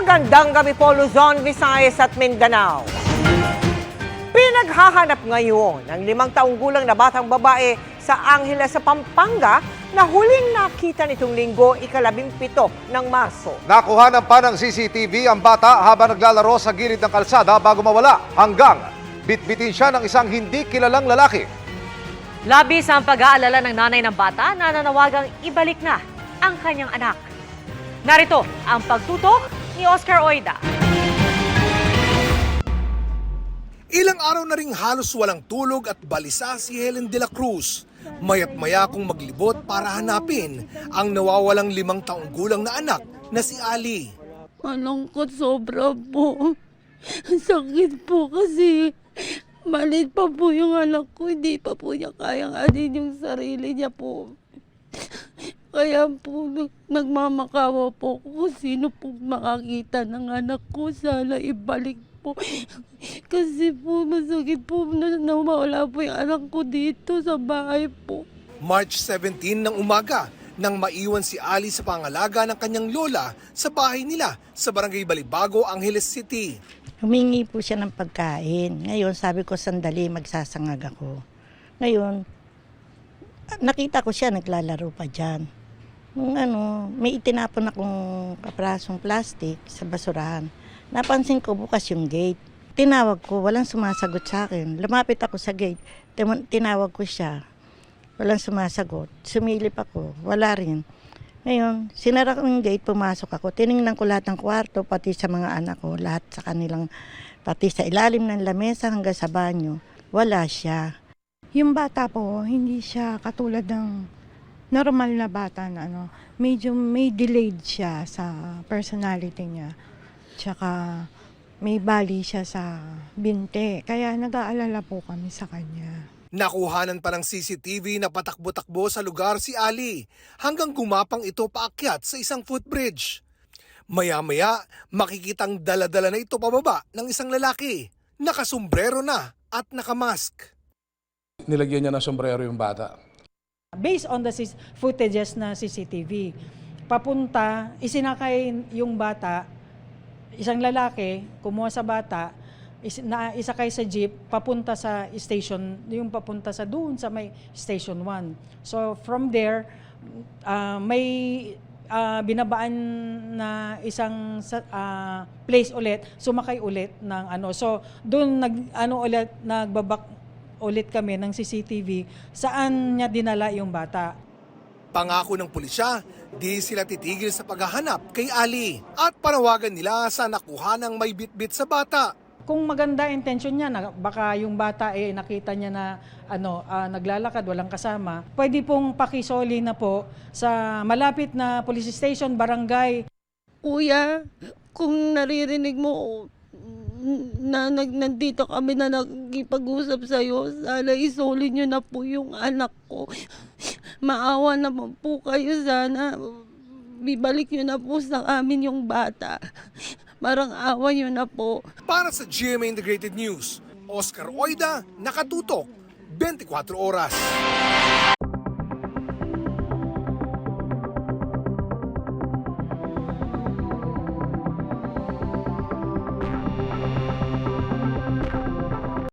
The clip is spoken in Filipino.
Magandang gabi po Luzon, Visayas at Mindanao. Pinaghahanap ngayon ng 5 taong gulang na batang babae sa Angeles sa Pampanga na huling nakita nitong linggo, ika-17 ng Marso. Nakuhanan pa ng CCTV ang bata habang naglalaro sa gilid ng kalsada bago mawala hanggang bitbitin siya ng isang hindi kilalang lalaki. Labis ang pag-aalala ng nanay ng bata na nanawagang ibalik na ang kanyang anak. Narito ang pagtutok ni Oscar Oida. Ilang araw na ring halos walang tulog at balisa si Helen de la Cruz. Mayat maya kung maglibot para hanapin ang nawawalang 5 taong gulang na anak na si Ali. Malungkot sobra po. Sakit po kasi maliit pa po yung anak ko. Hindi pa po niya kayang anin yung sarili niya po. Kaya po nagmamakawa po ko kung sino po makakita ng anak ko. Sana ibalik po. Kasi po masakit po na nawala po yung anak ko dito sa bahay po. March 17 ng umaga nang maiwan si Ali sa pangalaga ng kanyang lola sa bahay nila sa Barangay Balibago, Angeles City. Humingi po siya ng pagkain. Ngayon, sabi ko, sandali, magsasangag ako. Ngayon, nakita ko siya, naglalaro pa dyan. Nung may itinapon akong kaprasong plastic sa basurahan. Napansin ko bukas yung gate. Tinawag ko, walang sumasagot sa akin. Lumapit ako sa gate, tinawag ko siya. Walang sumasagot. Sumilip ako, wala rin. Ngayon, sinara ko yung gate, pumasok ako. Tiningnan ko lahat ng kwarto, pati sa mga anak ko, lahat sa kanilang, pati sa ilalim ng lamesa hanggang sa banyo. Wala siya. Yung bata po, hindi siya katulad ng normal na bata na medyo may delayed siya sa personality niya. Tsaka may bali siya sa binte. Kaya nag-aalala po kami sa kanya. Nakuhanan pa ng CCTV na patakbo-takbo sa lugar si Ali hanggang gumapang ito paakyat sa isang footbridge. Maya-maya, makikitang dala-dala na ito pababa ng isang lalaki. Nakasombrero na at nakamask. Nilagyan niya ng sombrero yung bata. Based on the footages na CCTV, papunta, isinakay yung bata, isang lalaki, kumuha sa bata, isakay sa jeep, papunta sa station, yung papunta sa doon sa may station 1. So from there, may binabaan na isang place ulit, sumakay ulit ng So doon nagbabak ulit kami ng CCTV saan niya dinala yung bata. Pangako ng pulisya, di sila titigil sa paghahanap kay Ali at panawagan nila sa nakuha ng may bitbit sa bata. Kung maganda intention niya, baka yung bata nakita niya na naglalakad, walang kasama, pwede pong pakisoli na po sa malapit na police station, barangay. Kuya, kung naririnig mo na nandito kami na nagkipag-usap sa'yo, sana isoli niyo na po yung anak ko. Maawa naman po kayo, sana bibalik niyo na po sa amin yung bata. Marang awa niyo na po. Para sa GMA Integrated News, Oscar Oida, nakatutok, 24 oras.